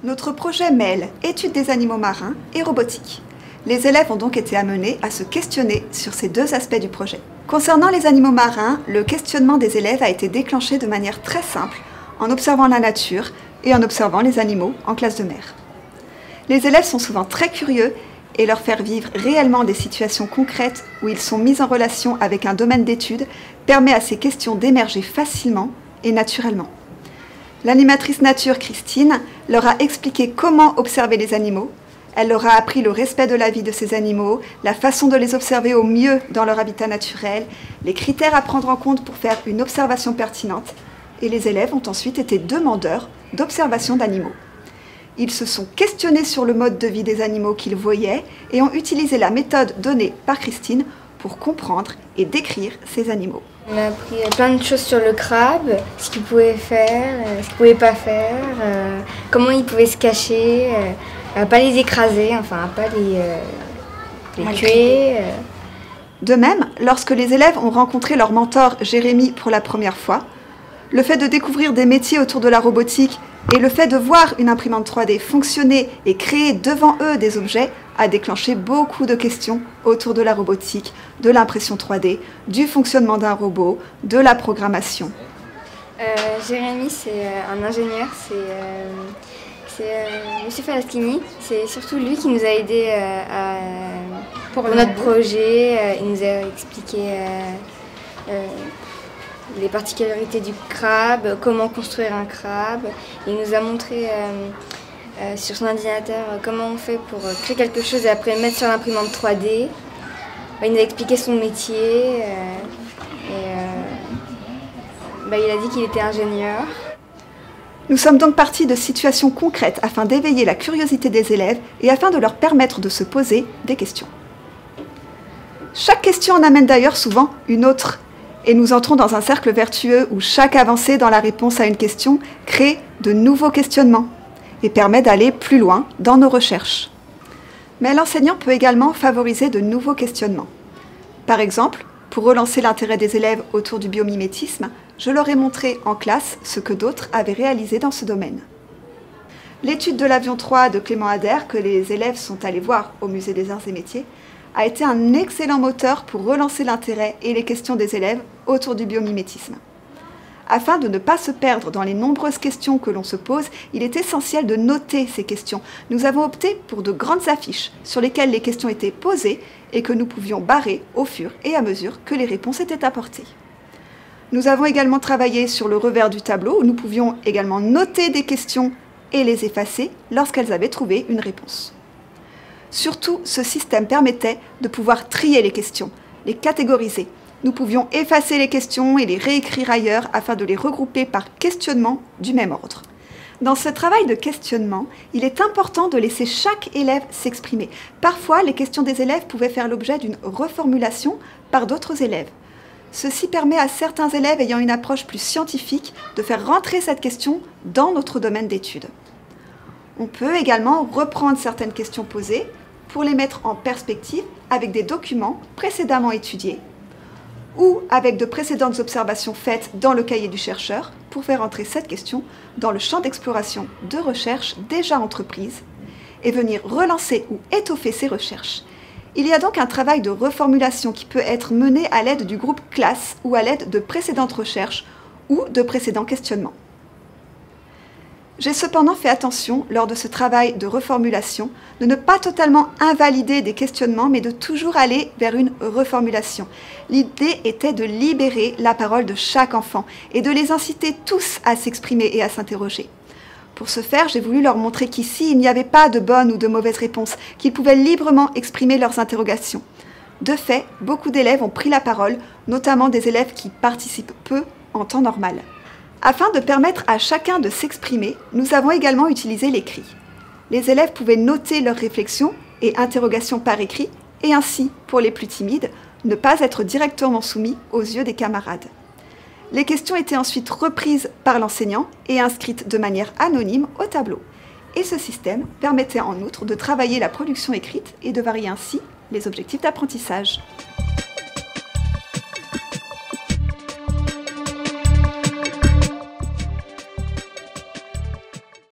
Notre projet mêle études des animaux marins et robotique. Les élèves ont donc été amenés à se questionner sur ces deux aspects du projet. Concernant les animaux marins, le questionnement des élèves a été déclenché de manière très simple, en observant la nature et en observant les animaux en classe de mer. Les élèves sont souvent très curieux et leur faire vivre réellement des situations concrètes où ils sont mis en relation avec un domaine d'étude permet à ces questions d'émerger facilement et naturellement. L'animatrice nature Christine leur a expliqué comment observer les animaux. Elle leur a appris le respect de la vie de ces animaux, la façon de les observer au mieux dans leur habitat naturel, les critères à prendre en compte pour faire une observation pertinente. Et les élèves ont ensuite été demandeurs d'observation d'animaux. Ils se sont questionnés sur le mode de vie des animaux qu'ils voyaient et ont utilisé la méthode donnée par Christine pour comprendre et décrire ces animaux. On a appris plein de choses sur le crabe, ce qu'il pouvait faire, ce qu'il ne pouvait pas faire, comment il pouvait se cacher, à ne pas les écraser, enfin à ne pas les tuer. De même, lorsque les élèves ont rencontré leur mentor Jérémy pour la première fois, le fait de découvrir des métiers autour de la robotique et le fait de voir une imprimante 3D fonctionner et créer devant eux des objets a déclenché beaucoup de questions autour de la robotique, de l'impression 3D, du fonctionnement d'un robot, de la programmation. Jérémy, c'est un ingénieur, c'est M. Falaschini. C'est surtout lui qui nous a aidés pour notre projet. Il nous a expliqué les particularités du crabe, comment construire un crabe. Il nous a montré sur son ordinateur comment on fait pour créer quelque chose et après le mettre sur l'imprimante 3D. Il nous a expliqué son métier il a dit qu'il était ingénieur. Nous sommes donc partis de situations concrètes afin d'éveiller la curiosité des élèves et afin de leur permettre de se poser des questions. Chaque question en amène d'ailleurs souvent une autre. Et nous entrons dans un cercle vertueux où chaque avancée dans la réponse à une question crée de nouveaux questionnements et permet d'aller plus loin dans nos recherches. Mais l'enseignant peut également favoriser de nouveaux questionnements. Par exemple, pour relancer l'intérêt des élèves autour du biomimétisme, je leur ai montré en classe ce que d'autres avaient réalisé dans ce domaine. L'étude de l'avion 3 de Clément Ader, que les élèves sont allés voir au Musée des Arts et Métiers, a été un excellent moteur pour relancer l'intérêt et les questions des élèves autour du biomimétisme. Afin de ne pas se perdre dans les nombreuses questions que l'on se pose, il est essentiel de noter ces questions. Nous avons opté pour de grandes affiches sur lesquelles les questions étaient posées et que nous pouvions barrer au fur et à mesure que les réponses étaient apportées. Nous avons également travaillé sur le revers du tableau où nous pouvions également noter des questions et les effacer lorsqu'elles avaient trouvé une réponse. Surtout, ce système permettait de pouvoir trier les questions, les catégoriser. Nous pouvions effacer les questions et les réécrire ailleurs afin de les regrouper par questionnement du même ordre. Dans ce travail de questionnement, il est important de laisser chaque élève s'exprimer. Parfois, les questions des élèves pouvaient faire l'objet d'une reformulation par d'autres élèves. Ceci permet à certains élèves ayant une approche plus scientifique de faire rentrer cette question dans notre domaine d'étude. On peut également reprendre certaines questions posées pour les mettre en perspective avec des documents précédemment étudiés ou avec de précédentes observations faites dans le cahier du chercheur pour faire entrer cette question dans le champ d'exploration de recherche déjà entreprise et venir relancer ou étoffer ces recherches. Il y a donc un travail de reformulation qui peut être mené à l'aide du groupe classe ou à l'aide de précédentes recherches ou de précédents questionnements. J'ai cependant fait attention, lors de ce travail de reformulation, de ne pas totalement invalider des questionnements, mais de toujours aller vers une reformulation. L'idée était de libérer la parole de chaque enfant et de les inciter tous à s'exprimer et à s'interroger. Pour ce faire, j'ai voulu leur montrer qu'ici, il n'y avait pas de bonne ou de mauvaise réponse, qu'ils pouvaient librement exprimer leurs interrogations. De fait, beaucoup d'élèves ont pris la parole, notamment des élèves qui participent peu en temps normal. Afin de permettre à chacun de s'exprimer, nous avons également utilisé l'écrit. Les élèves pouvaient noter leurs réflexions et interrogations par écrit, et ainsi, pour les plus timides, ne pas être directement soumis aux yeux des camarades. Les questions étaient ensuite reprises par l'enseignant et inscrites de manière anonyme au tableau. Et ce système permettait en outre de travailler la production écrite et de varier ainsi les objectifs d'apprentissage.